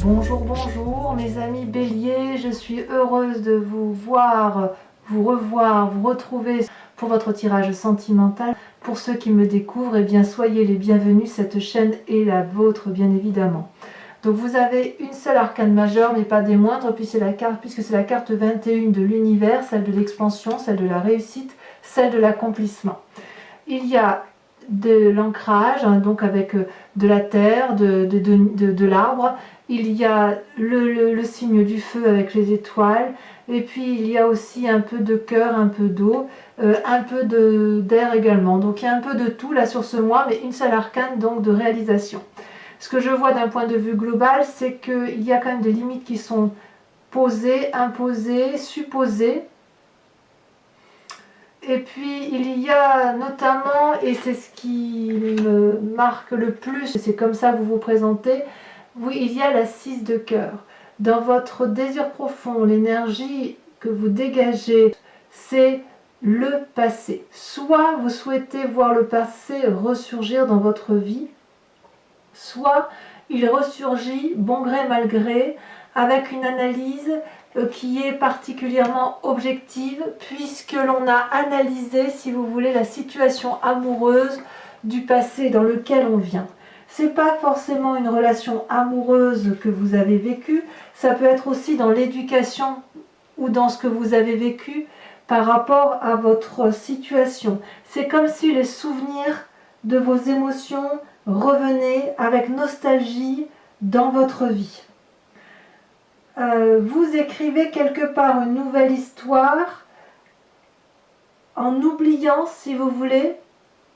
Bonjour, bonjour mes amis béliers, je suis heureuse de vous voir, vous revoir, vous retrouver pour votre tirage sentimental. Pour ceux qui me découvrent, eh bien soyez les bienvenus, cette chaîne est la vôtre bien évidemment. Donc vous avez une seule arcane majeure, mais pas des moindres, puisque c'est la carte 21 de l'univers, celle de l'expansion, celle de la réussite, celle de l'accomplissement. Il y a de l'ancrage, donc avec de la terre, de l'arbre. Il y a le signe du feu avec les étoiles. Et puis il y a aussi un peu de cœur, un peu d'eau, un peu d'air également. Donc il y a un peu de tout là sur ce mois, mais une seule arcane donc de réalisation. Ce que je vois d'un point de vue global, c'est qu'il y a quand même des limites qui sont posées, imposées, supposées. Et puis il y a notamment, et c'est ce qui me marque le plus, c'est comme ça que vous vous présentez, oui, il y a la 6 de cœur. Dans votre désir profond, l'énergie que vous dégagez, c'est le passé. Soit vous souhaitez voir le passé ressurgir dans votre vie, soit il ressurgit bon gré mal gré, avec une analyse qui est particulièrement objective, puisque l'on a analysé, si vous voulez, la situation amoureuse du passé dans lequel on vient. C'est pas forcément une relation amoureuse que vous avez vécue, ça peut être aussi dans l'éducation ou dans ce que vous avez vécu par rapport à votre situation. C'est comme si les souvenirs de vos émotions revenaient avec nostalgie dans votre vie. Vous écrivez quelque part une nouvelle histoire en oubliant, si vous voulez,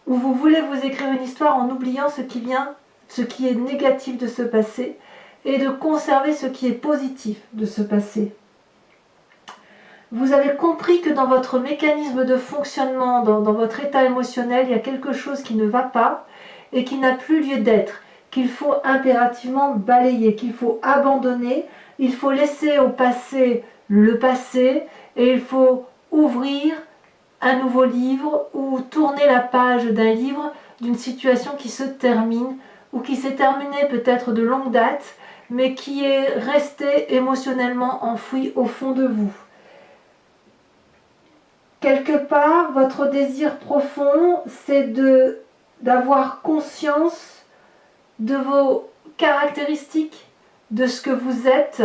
ou vous voulez vous écrire une histoire en oubliant ce qui est négatif de ce passé, et de conserver ce qui est positif de ce passé. Vous avez compris que dans votre mécanisme de fonctionnement, dans votre état émotionnel, il y a quelque chose qui ne va pas et qui n'a plus lieu d'être, qu'il faut impérativement balayer, qu'il faut abandonner. Il faut laisser au passé le passé et il faut ouvrir un nouveau livre ou tourner la page d'un livre d'une situation qui se termine ou qui s'est terminée peut-être de longue date, mais qui est restée émotionnellement enfouie au fond de vous. Quelque part, votre désir profond, c'est d'avoir conscience de vos caractéristiques, de ce que vous êtes,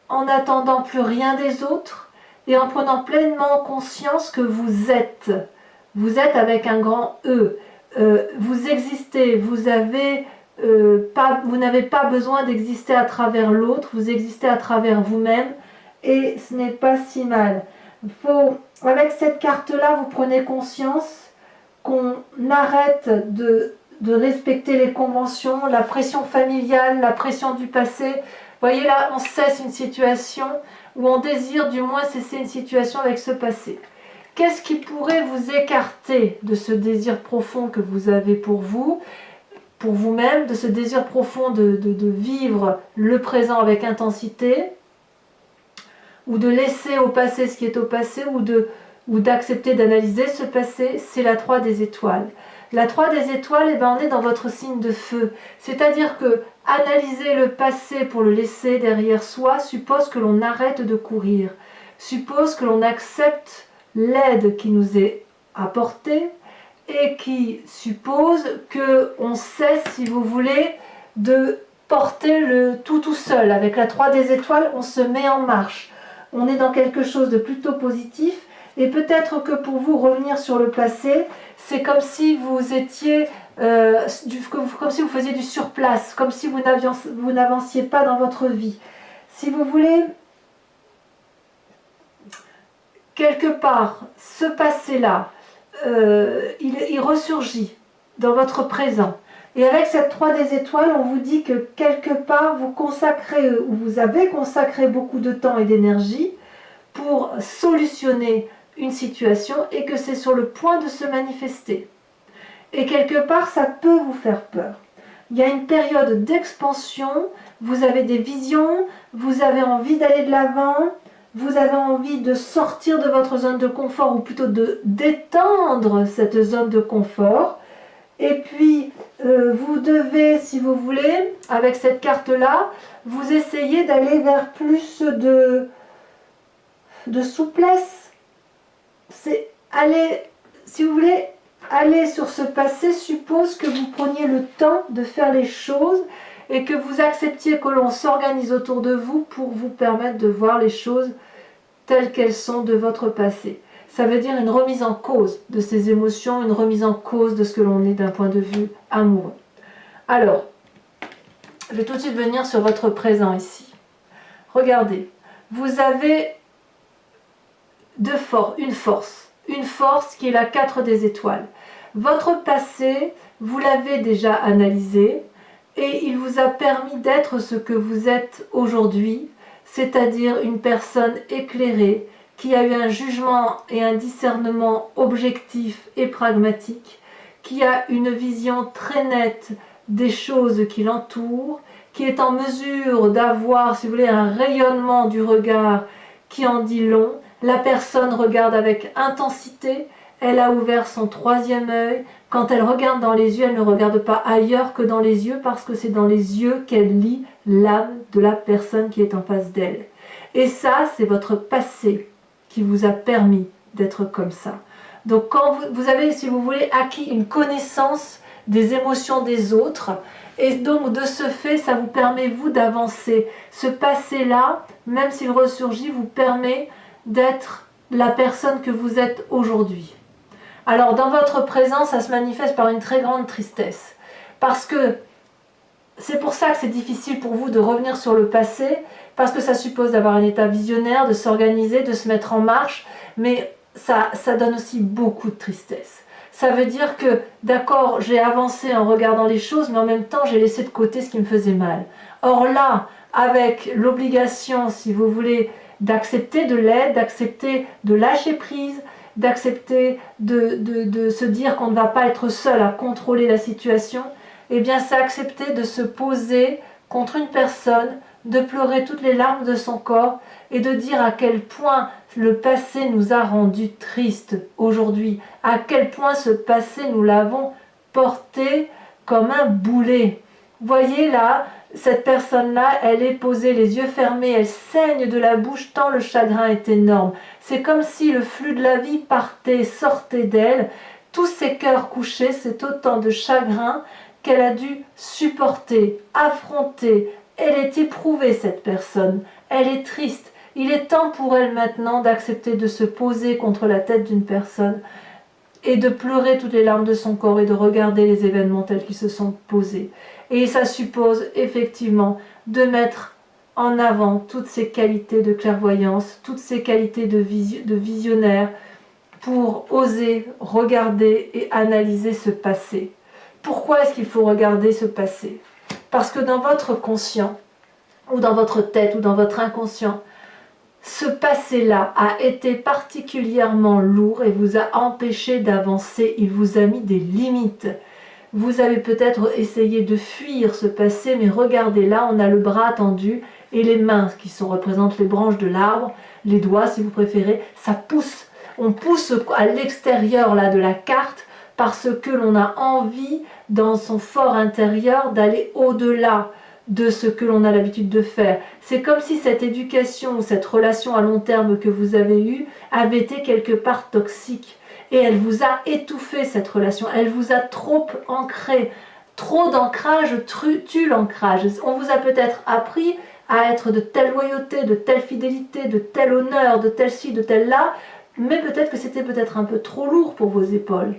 en n'attendant plus rien des autres et en prenant pleinement conscience que vous êtes. Vous êtes avec un grand E. Vous existez, vous n'avez pas besoin d'exister à travers l'autre, vous existez à travers vous-même et ce n'est pas si mal. Avec cette carte-là, vous prenez conscience qu'on arrête de respecter les conventions, la pression familiale, la pression du passé. Vous voyez là, on cesse une situation, ou on désire du moins cesser une situation avec ce passé. Qu'est-ce qui pourrait vous écarter de ce désir profond que vous avez pour vous-même, de ce désir profond de vivre le présent avec intensité, ou de laisser au passé ce qui est au passé, ou d'accepter d'analyser ce passé? C'est la 3 des étoiles. La 3 des étoiles, eh ben, on est dans votre signe de feu. C'est-à-dire que analyser le passé pour le laisser derrière soi suppose que l'on arrête de courir, suppose que l'on accepte l'aide qui nous est apportée et qui suppose qu'on cesse, si vous voulez, de porter le tout seul. Avec la 3 des étoiles, on se met en marche. On est dans quelque chose de plutôt positif. Et peut-être que pour vous, revenir sur le passé, c'est comme si vous étiez, comme si vous faisiez du surplace, comme si vous n'avanciez pas dans votre vie. Si vous voulez, quelque part, ce passé-là, il ressurgit dans votre présent. Et avec cette 3 des étoiles, on vous dit que quelque part, vous avez consacré beaucoup de temps et d'énergie pour solutionner une situation et que c'est sur le point de se manifester. Et quelque part, ça peut vous faire peur. Il y a une période d'expansion, vous avez des visions, vous avez envie d'aller de l'avant, vous avez envie de sortir de votre zone de confort, ou plutôt de d'étendre cette zone de confort. Et puis, vous devez, si vous voulez, avec cette carte-là, vous essayez d'aller vers plus de souplesse. C'est aller, si vous voulez, aller sur ce passé suppose que vous preniez le temps de faire les choses et que vous acceptiez que l'on s'organise autour de vous pour vous permettre de voir les choses telles qu'elles sont de votre passé. Ça veut dire une remise en cause de ces émotions, une remise en cause de ce que l'on est d'un point de vue amoureux. Alors, je vais tout de suite venir sur votre présent ici. Regardez, vous avez une force qui est la 4 des étoiles. Votre passé, vous l'avez déjà analysé et il vous a permis d'être ce que vous êtes aujourd'hui, c'est-à-dire une personne éclairée, qui a eu un jugement et un discernement objectif et pragmatique, qui a une vision très nette des choses qui l'entourent, qui est en mesure d'avoir, si vous voulez, un rayonnement du regard qui en dit long. La personne regarde avec intensité, elle a ouvert son 3e œil. Quand elle regarde dans les yeux, elle ne regarde pas ailleurs que dans les yeux, parce que c'est dans les yeux qu'elle lit l'âme de la personne qui est en face d'elle. Et ça, c'est votre passé qui vous a permis d'être comme ça. Donc quand vous avez, si vous voulez, acquis une connaissance des émotions des autres, et donc de ce fait, ça vous permet, vous, d'avancer. Ce passé-là, même s'il ressurgit, vous permet d'être la personne que vous êtes aujourd'hui. Alors dans votre présent, ça se manifeste par une très grande tristesse. Parce que c'est pour ça que c'est difficile pour vous de revenir sur le passé, parce que ça suppose d'avoir un état visionnaire, de s'organiser, de se mettre en marche, mais ça donne aussi beaucoup de tristesse. Ça veut dire que, d'accord, j'ai avancé en regardant les choses, mais en même temps, j'ai laissé de côté ce qui me faisait mal. Or là, avec l'obligation, si vous voulez, d'accepter de l'aide, d'accepter de lâcher prise, d'accepter de se dire qu'on ne va pas être seul à contrôler la situation, eh bien c'est accepter de se poser contre une personne, de pleurer toutes les larmes de son corps et de dire à quel point le passé nous a rendus tristes aujourd'hui, à quel point ce passé nous l'avons porté comme un boulet. Voyez là, cette personne-là, elle est posée, les yeux fermés, elle saigne de la bouche tant le chagrin est énorme. C'est comme si le flux de la vie partait, sortait d'elle. Tous ces cœurs couchés, c'est autant de chagrin qu'elle a dû supporter, affronter. Elle est éprouvée, cette personne. Elle est triste. Il est temps pour elle maintenant d'accepter de se poser contre la tête d'une personne et de pleurer toutes les larmes de son corps et de regarder les événements tels qu'ils se sont posés. Et ça suppose effectivement de mettre en avant toutes ces qualités de clairvoyance, toutes ces qualités de visionnaire pour oser regarder et analyser ce passé. Pourquoi est-ce qu'il faut regarder ce passé? Parce que dans votre conscient, ou dans votre tête, ou dans votre inconscient, ce passé-là a été particulièrement lourd et vous a empêché d'avancer, il vous a mis des limites. Vous avez peut-être essayé de fuir ce passé, mais regardez là, on a le bras tendu et les mains qui représentent les branches de l'arbre, les doigts si vous préférez, ça pousse. On pousse à l'extérieur là de la carte parce que l'on a envie dans son fort intérieur d'aller au-delà de ce que l'on a l'habitude de faire. C'est comme si cette éducation ou cette relation à long terme que vous avez eue avait été quelque part toxique. Et elle vous a étouffé, cette relation. Elle vous a trop ancré. Trop d'ancrage tue l'ancrage. On vous a peut-être appris à être de telle loyauté, de telle fidélité, de tel honneur, de tel ci, de tel là, mais peut-être que c'était peut-être un peu trop lourd pour vos épaules.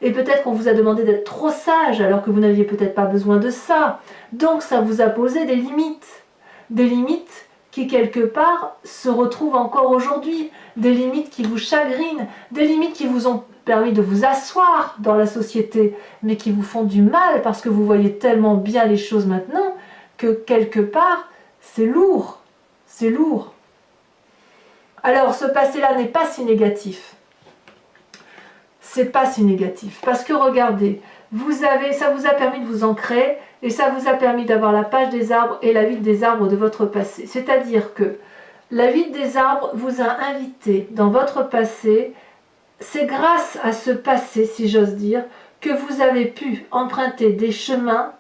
Et peut-être qu'on vous a demandé d'être trop sage alors que vous n'aviez peut-être pas besoin de ça. Donc ça vous a posé des limites. Des limites qui quelque part se retrouvent encore aujourd'hui. Des limites qui vous chagrinent. Des limites qui vous ont permis de vous asseoir dans la société, mais qui vous font du mal parce que vous voyez tellement bien les choses maintenant que quelque part c'est lourd. C'est lourd. Alors ce passé-là n'est pas si négatif. C'est pas si négatif. Parce que regardez, ça vous a permis de vous ancrer et ça vous a permis d'avoir la page des arbres et la vide des arbres de votre passé. C'est-à-dire que la vide des arbres vous a invité dans votre passé, c'est grâce à ce passé, si j'ose dire, que vous avez pu emprunter des chemins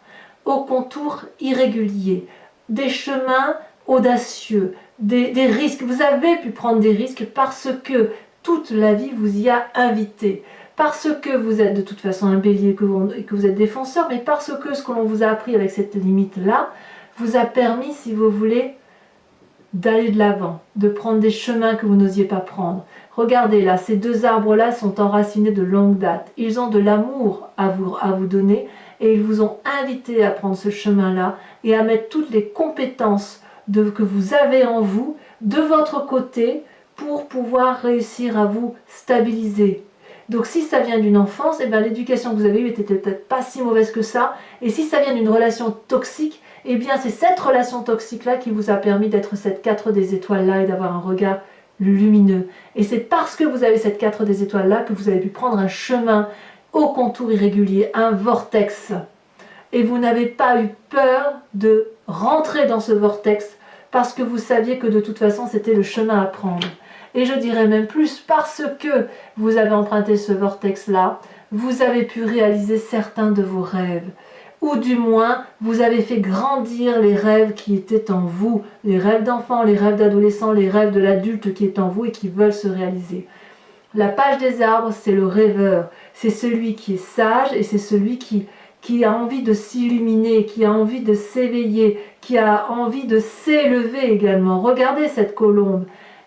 aux contours irréguliers, des chemins audacieux, des risques. Vous avez pu prendre des risques parce que toute la vie vous y a invité. Parce que vous êtes de toute façon un bélier et que vous êtes défenseur, mais parce que ce que l'on vous a appris avec cette limite-là vous a permis, si vous voulez, d'aller de l'avant, de prendre des chemins que vous n'osiez pas prendre. Regardez là, ces deux arbres-là sont enracinés de longue date. Ils ont de l'amour à vous donner et ils vous ont invité à prendre ce chemin-là et à mettre toutes les compétences que vous avez en vous de votre côté pour pouvoir réussir à vous stabiliser. Donc si ça vient d'une enfance, eh bien, l'éducation que vous avez eue était peut-être pas si mauvaise que ça. Et si ça vient d'une relation toxique, eh bien c'est cette relation toxique-là qui vous a permis d'être cette 4 des étoiles-là et d'avoir un regard lumineux. Et c'est parce que vous avez cette 4 des étoiles-là que vous avez pu prendre un chemin au contour irrégulier, un vortex. Et vous n'avez pas eu peur de rentrer dans ce vortex parce que vous saviez que de toute façon c'était le chemin à prendre. Et je dirais même plus, parce que vous avez emprunté ce vortex-là, vous avez pu réaliser certains de vos rêves. Ou du moins, vous avez fait grandir les rêves qui étaient en vous, les rêves d'enfants, les rêves d'adolescents, les rêves de l'adulte qui est en vous et qui veulent se réaliser. La page des arbres, c'est le rêveur, c'est celui qui est sage et c'est celui qui a envie de s'illuminer, qui a envie de s'éveiller, qui a envie de s'élever également. Regardez cette colombe.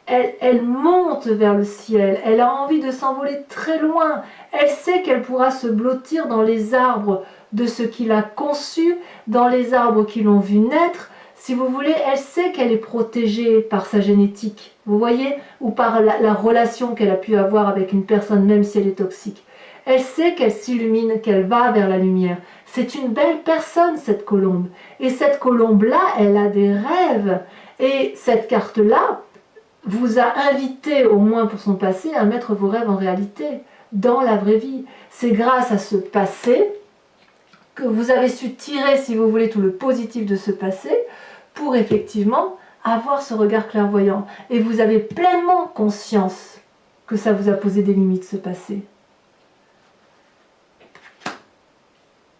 Elle monte vers le ciel, elle a envie de s'envoler très loin, elle sait qu'elle pourra se blottir dans les arbres de ce qu'il a conçu, dans les arbres qui l'ont vu naître. Si vous voulez, elle sait qu'elle est protégée par sa génétique, vous voyez, ou par la relation qu'elle a pu avoir avec une personne, même si elle est toxique. Elle sait qu'elle s'illumine, qu'elle va vers la lumière. C'est une belle personne, cette colombe. Et cette colombe-là, elle a des rêves. Et cette carte-là vous a invité, au moins pour son passé, à mettre vos rêves en réalité, dans la vraie vie. C'est grâce à ce passé que vous avez su tirer, si vous voulez, tout le positif de ce passé, pour effectivement avoir ce regard clairvoyant. Et vous avez pleinement conscience que ça vous a posé des limites, ce passé.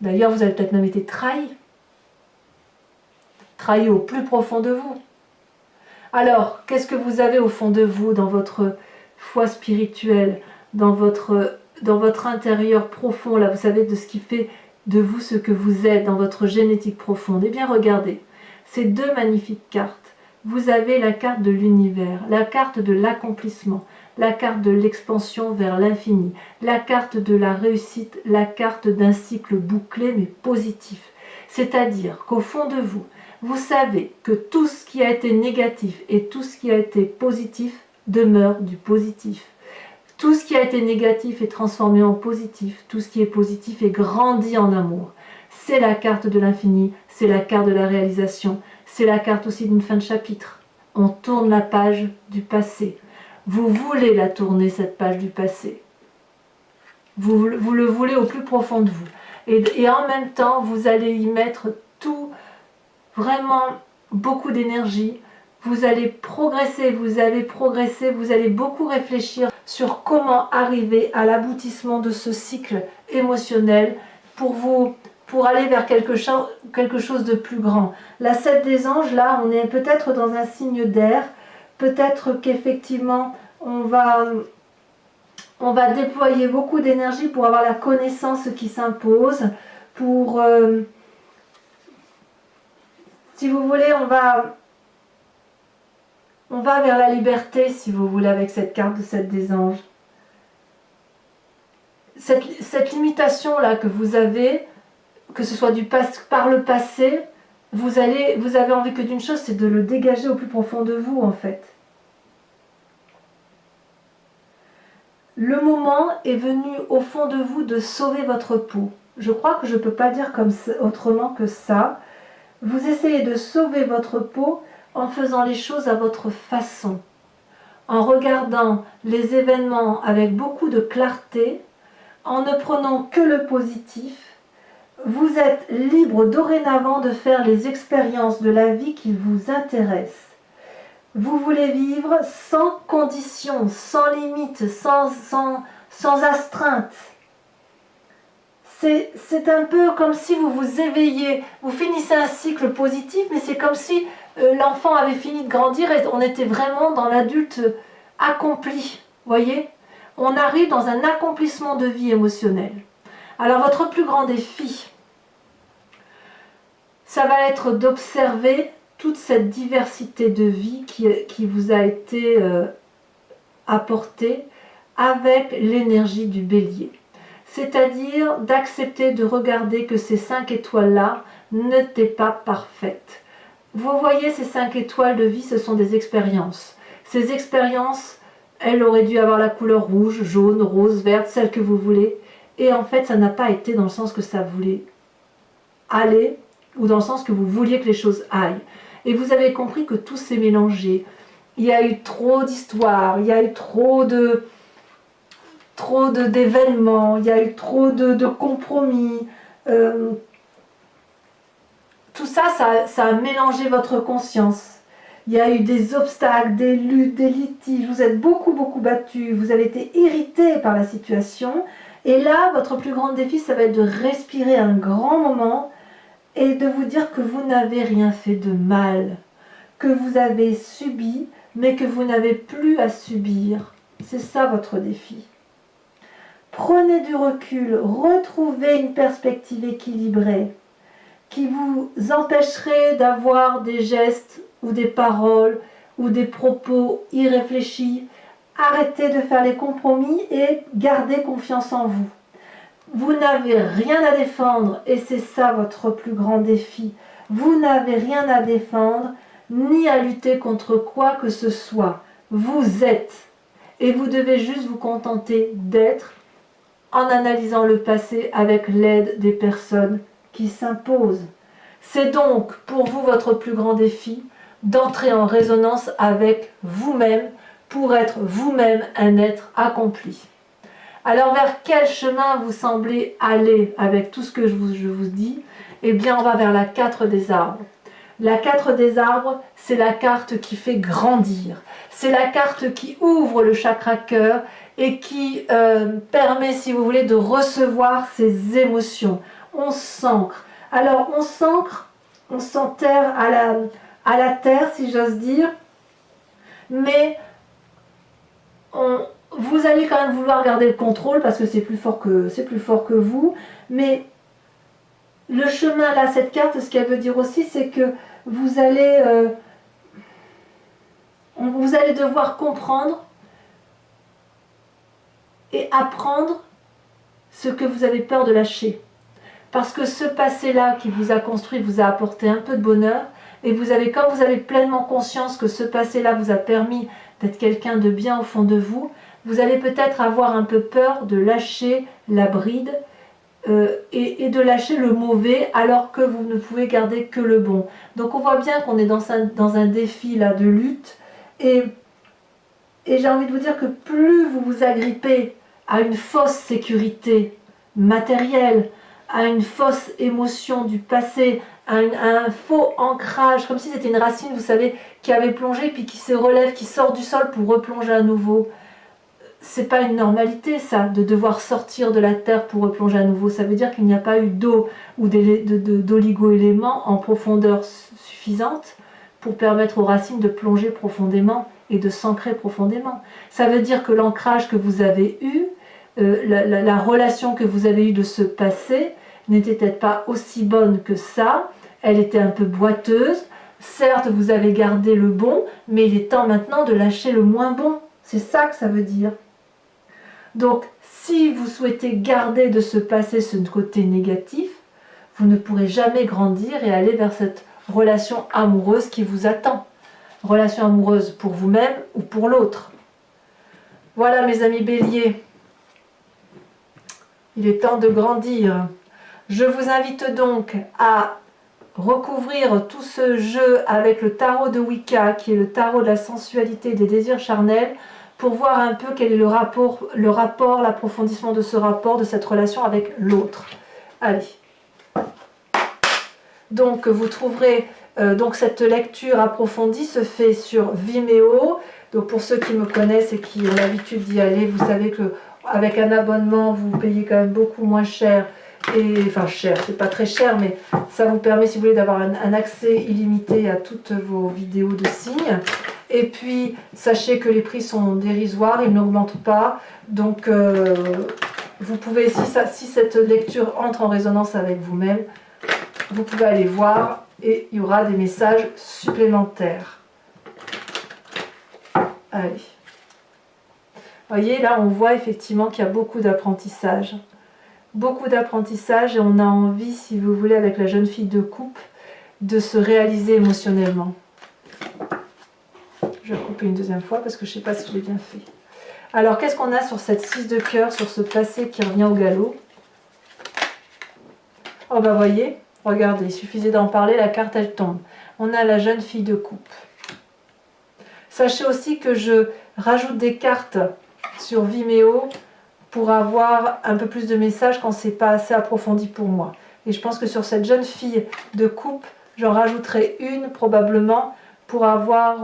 D'ailleurs, vous avez peut-être même été trahi. Trahi au plus profond de vous. Alors, qu'est-ce que vous avez au fond de vous, dans votre foi spirituelle, dans votre intérieur profond, là, vous savez, de ce qui fait de vous ce que vous êtes, dans votre génétique profonde? Eh bien, regardez, ces deux magnifiques cartes. Vous avez la carte de l'univers, la carte de l'accomplissement, la carte de l'expansion vers l'infini, la carte de la réussite, la carte d'un cycle bouclé mais positif. C'est-à-dire qu'au fond de vous, vous savez que tout ce qui a été négatif et tout ce qui a été positif demeure du positif. Tout ce qui a été négatif est transformé en positif. Tout ce qui est positif est grandi en amour. C'est la carte de l'infini, c'est la carte de la réalisation, c'est la carte aussi d'une fin de chapitre. On tourne la page du passé. Vous voulez la tourner, cette page du passé. Vous le voulez au plus profond de vous. Et en même temps, vous allez y mettre tout, vraiment beaucoup d'énergie. Vous allez progresser, vous allez beaucoup réfléchir sur comment arriver à l'aboutissement de ce cycle émotionnel pour aller vers quelque chose de plus grand. La 7 des anges, là, on est peut-être dans un signe d'air, peut-être qu'effectivement, on va déployer beaucoup d'énergie pour avoir la connaissance qui s'impose, pour... si vous voulez, on va vers la liberté, si vous voulez, avec cette carte de 7 des anges. Cette limitation-là que vous avez, que ce soit par le passé, vous avez envie que d'une chose, c'est de le dégager au plus profond de vous, en fait. Le moment est venu au fond de vous de sauver votre peau. Je crois que je ne peux pas dire autrement que ça. Vous essayez de sauver votre peau en faisant les choses à votre façon, en regardant les événements avec beaucoup de clarté, en ne prenant que le positif. Vous êtes libre dorénavant de faire les expériences de la vie qui vous intéressent. Vous voulez vivre sans conditions, sans limites, sans astreinte. c'est un peu comme si vous vous éveillez, vous finissez un cycle positif, mais c'est comme si l'enfant avait fini de grandir et on était vraiment dans l'adulte accompli, voyez? On arrive dans un accomplissement de vie émotionnelle. Alors votre plus grand défi, ça va être d'observer toute cette diversité de vie qui vous a été apportée avec l'énergie du bélier. C'est-à-dire d'accepter de regarder que ces 5 étoiles-là n'étaient pas parfaites. Vous voyez, ces 5 étoiles de vie, ce sont des expériences. Ces expériences, elles auraient dû avoir la couleur rouge, jaune, rose, verte, celle que vous voulez. Et en fait, ça n'a pas été dans le sens que ça voulait aller, ou dans le sens que vous vouliez que les choses aillent. Et vous avez compris que tout s'est mélangé. Il y a eu trop d'histoires, il y a eu trop d'événements, il y a eu trop de compromis. Tout ça, ça a mélangé votre conscience. Il y a eu des obstacles, des luttes, des litiges. Vous êtes beaucoup battu. Vous avez été irrité par la situation. Et là, votre plus grand défi, ça va être de respirer un grand moment et de vous dire que vous n'avez rien fait de mal, que vous avez subi, mais que vous n'avez plus à subir. C'est ça votre défi. Prenez du recul, retrouvez une perspective équilibrée qui vous empêcherait d'avoir des gestes ou des paroles ou des propos irréfléchis. Arrêtez de faire les compromis et gardez confiance en vous. Vous n'avez rien à défendre et c'est ça votre plus grand défi. Vous n'avez rien à défendre ni à lutter contre quoi que ce soit. Vous êtes et vous devez juste vous contenter d'être en analysant le passé avec l'aide des personnes qui s'imposent. C'est donc pour vous votre plus grand défi d'entrer en résonance avec vous-même pour être vous-même un être accompli. Alors vers quel chemin vous semblez aller avec tout ce que je vous dis? Eh bien on va vers la 4 des arbres. La 4 des arbres, c'est la carte qui fait grandir. C'est la carte qui ouvre le chakra cœur et qui permet, si vous voulez, de recevoir ces émotions. On s'ancre. Alors on s'ancre, on s'enterre à la terre, si j'ose dire, mais vous allez quand même vouloir garder le contrôle parce que c'est plus fort que vous, mais le chemin là, cette carte, ce qu'elle veut dire aussi, c'est que vous allez devoir comprendre et apprendre ce que vous avez peur de lâcher. Parce que ce passé-là qui vous a construit vous a apporté un peu de bonheur, et quand vous avez pleinement conscience que ce passé-là vous a permis d'être quelqu'un de bien au fond de vous, vous allez peut-être avoir un peu peur de lâcher la bride et de lâcher le mauvais alors que vous ne pouvez garder que le bon. Donc on voit bien qu'on est dans un défi là de lutte, et j'ai envie de vous dire que plus vous vous agrippez à une fausse sécurité matérielle, à une fausse émotion du passé, à un faux ancrage, comme si c'était une racine, vous savez, qui avait plongé puis qui se relève, qui sort du sol pour replonger à nouveau. C'est pas une normalité ça, de devoir sortir de la terre pour replonger à nouveau. Ça veut dire qu'il n'y a pas eu d'eau ou d'oligo-éléments en profondeur suffisante pour permettre aux racines de plonger profondément et de s'ancrer profondément. Ça veut dire que l'ancrage que vous avez eu, la relation que vous avez eue de ce passé n'était peut-être pas aussi bonne que ça, elle était un peu boiteuse. Certes, vous avez gardé le bon, mais il est temps maintenant de lâcher le moins bon. C'est ça que ça veut dire. Donc, si vous souhaitez garder de ce passé ce côté négatif, vous ne pourrez jamais grandir et aller vers cette relation amoureuse qui vous attend. Relation amoureuse pour vous-même ou pour l'autre. Voilà mes amis béliers. Il est temps de grandir. Je vous invite donc à recouvrir tout ce jeu avec le tarot de Wicca, qui est le tarot de la sensualité et des désirs charnels, pour voir un peu quel est le rapport, l'approfondissement de ce rapport, de cette relation avec l'autre. Allez. Donc vous trouverez donc cette lecture approfondie se fait sur Vimeo. Donc pour ceux qui me connaissent et qui ont l'habitude d'y aller, vous savez que avec un abonnement, vous payez quand même beaucoup moins cher Et enfin cher, c'est pas très cher, mais ça vous permet, si vous voulez, d'avoir un accès illimité à toutes vos vidéos de signes. Et puis, sachez que les prix sont dérisoires, ils n'augmentent pas. Donc, vous pouvez, si cette lecture entre en résonance avec vous-même, vous pouvez aller voir et il y aura des messages supplémentaires. Allez. Vous voyez, là, on voit effectivement qu'il y a beaucoup d'apprentissage. Beaucoup d'apprentissage et on a envie, si vous voulez, avec la jeune fille de coupe, de se réaliser émotionnellement. Je vais couper une deuxième fois parce que je ne sais pas si je l'ai bien fait. Alors, qu'est-ce qu'on a sur cette 6 de cœur, sur ce passé qui revient au galop? Oh, bah, voyez, regardez, il suffisait d'en parler, la carte, elle tombe. On a la jeune fille de coupe. Sachez aussi que je rajoute des cartes sur Vimeo pour avoir un peu plus de messages quand c'est pas assez approfondi pour moi. Et je pense que sur cette jeune fille de coupe, j'en rajouterai une probablement pour avoir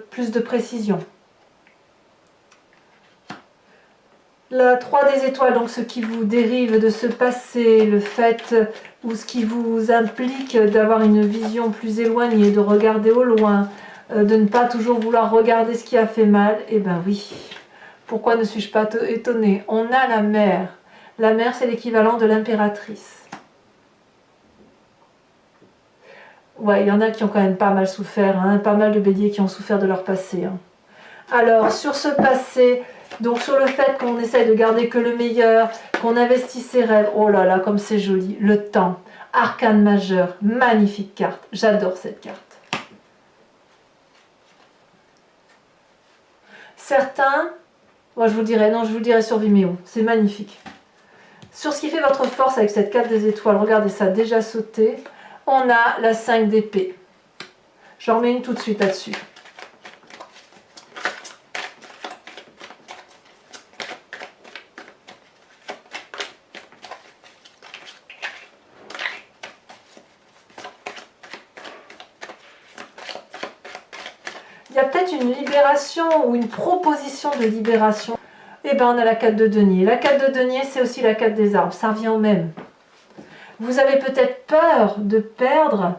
plus de précision. La 3 des étoiles, donc ce qui vous dérive de ce passé, le fait ou ce qui vous implique d'avoir une vision plus éloignée, de regarder au loin, de ne pas toujours vouloir regarder ce qui a fait mal, eh bien oui. Pourquoi ne suis-je pas étonnée? On a la mer. La mer, c'est l'équivalent de l'impératrice. Ouais, il y en a qui ont quand même pas mal souffert, hein, pas mal de béliers qui ont souffert de leur passé. Hein. Alors, sur ce passé, donc sur le fait qu'on essaye de garder que le meilleur, qu'on investit ses rêves, oh là là, comme c'est joli, le temps, arcane majeur, magnifique carte, j'adore cette carte. Certains... Moi, je vous dirais, non, je vous le dirai sur Vimeo. C'est magnifique. Sur ce qui fait votre force avec cette carte des étoiles, regardez ça, déjà sauté. On a la 5 d'épée. J'en mets une tout de suite là-dessus. Il y a peut-être une libération ou une proposition de libération. Eh bien, on a la 4 de denier. La 4 de denier, c'est aussi la 4 des arbres. Ça revient au même. Vous avez peut-être peur de perdre,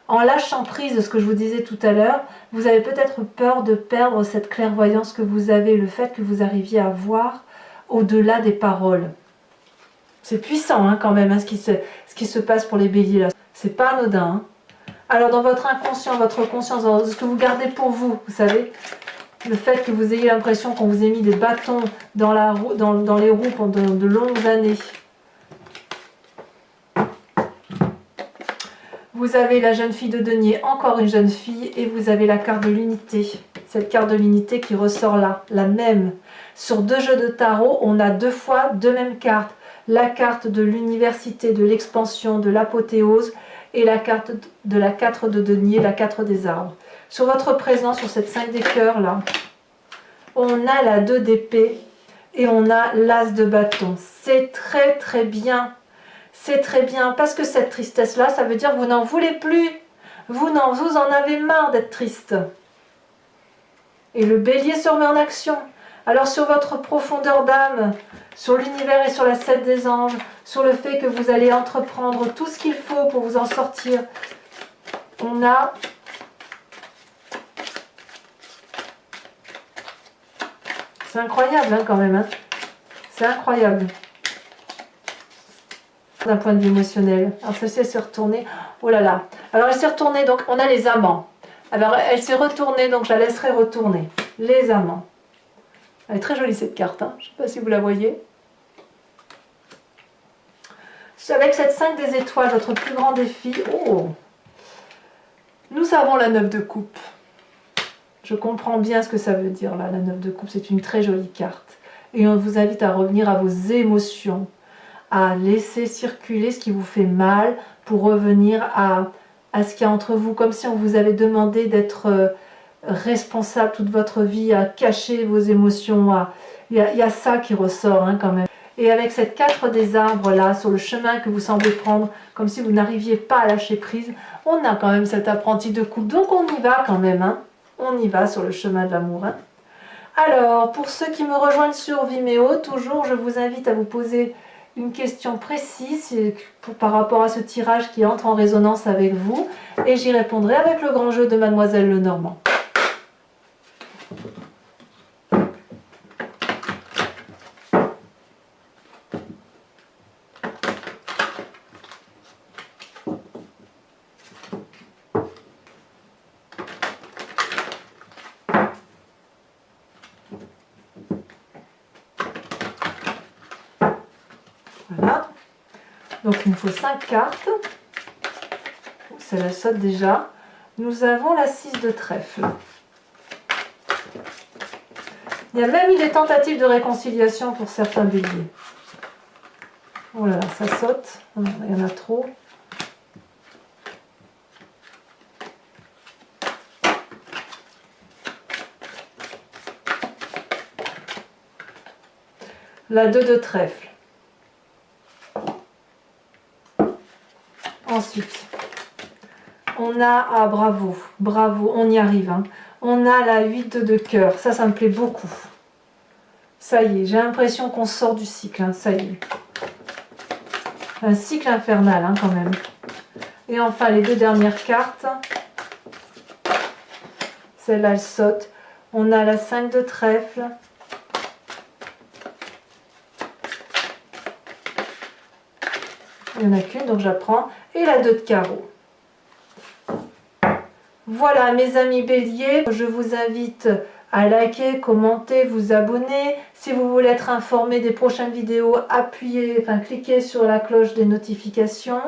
en lâchant prise de ce que je vous disais tout à l'heure, vous avez peut-être peur de perdre cette clairvoyance que vous avez, le fait que vous arriviez à voir au-delà des paroles. C'est puissant hein, quand même, hein, ce qui se passe pour les béliers là. C'est pas anodin. Hein. Alors dans votre inconscient, votre conscience, dans ce que vous gardez pour vous, vous savez, le fait que vous ayez l'impression qu'on vous ait mis des bâtons dans les roues pendant de longues années. Vous avez la jeune fille de denier, encore une jeune fille, et vous avez la carte de l'unité. Cette carte de l'unité qui ressort là, la même. Sur 2 jeux de tarot, on a 2 fois 2 mêmes cartes. La carte de l'université, de l'expansion, de l'apothéose, et la carte de la 4 de denier, la 4 des arbres. Sur votre présent, sur cette 5 des cœurs là, on a la 2 d'épée et on a l'as de bâton. C'est très très bien. C'est très bien parce que cette tristesse là, ça veut dire que vous n'en voulez plus. Vous en avez marre d'être triste. Et le bélier se remet en action. Alors sur votre profondeur d'âme, sur l'univers et sur la 7 des anges, sur le fait que vous allez entreprendre tout ce qu'il faut pour vous en sortir, on a c'est incroyable hein, quand même. Hein. C'est incroyable. D'un point de vue émotionnel. Alors celle-ci elle s'est retournée. Oh là là. Alors elle s'est retournée, donc on a les amants. Alors elle s'est retournée, donc je la laisserai retourner. Les amants. Elle est très jolie cette carte, hein. Je ne sais pas si vous la voyez. Avec cette 5 des étoiles, votre plus grand défi, oh, nous avons la 9 de coupe. Je comprends bien ce que ça veut dire là, la 9 de coupe, c'est une très jolie carte. Et on vous invite à revenir à vos émotions, à laisser circuler ce qui vous fait mal pour revenir à ce qu'il y a entre vous, comme si on vous avait demandé d'être responsable toute votre vie, à cacher vos émotions. Il y a ça qui ressort hein, quand même. Et avec cette 4 des arbres là, sur le chemin que vous semblez prendre, comme si vous n'arriviez pas à lâcher prise, on a quand même cet apprenti de coupe. Donc on y va quand même, hein. On y va sur le chemin de l'amour. Hein. Alors, pour ceux qui me rejoignent sur Vimeo, toujours je vous invite à vous poser une question précise par rapport à ce tirage qui entre en résonance avec vous, et j'y répondrai avec le grand jeu de Mademoiselle Lenormand. Voilà, donc il me faut 5 cartes, c'est la saute déjà. Nous avons la 6 de trèfle. Il y a même eu des tentatives de réconciliation pour certains béliers. Oh là là, ça saute, il y en a trop. La 2 de trèfle. Ensuite, on a, ah bravo, bravo, on y arrive. Hein. On a la 8 de cœur, ça me plaît beaucoup. Ça y est, j'ai l'impression qu'on sort du cycle, hein, ça y est. Un cycle infernal hein, quand même. Et enfin, les 2 dernières cartes. Celle-là, elle saute. On a la 5 de trèfle. Il n'y en a qu'une, donc j'apprends. Et la 2 de carreau. Voilà mes amis béliers, je vous invite à liker, commenter, vous abonner. Si vous voulez être informé des prochaines vidéos, cliquez sur la cloche des notifications.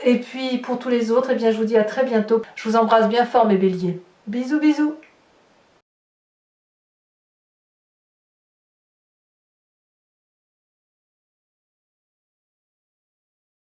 Et puis pour tous les autres, eh bien, je vous dis à très bientôt. Je vous embrasse bien fort mes béliers. Bisous bisous.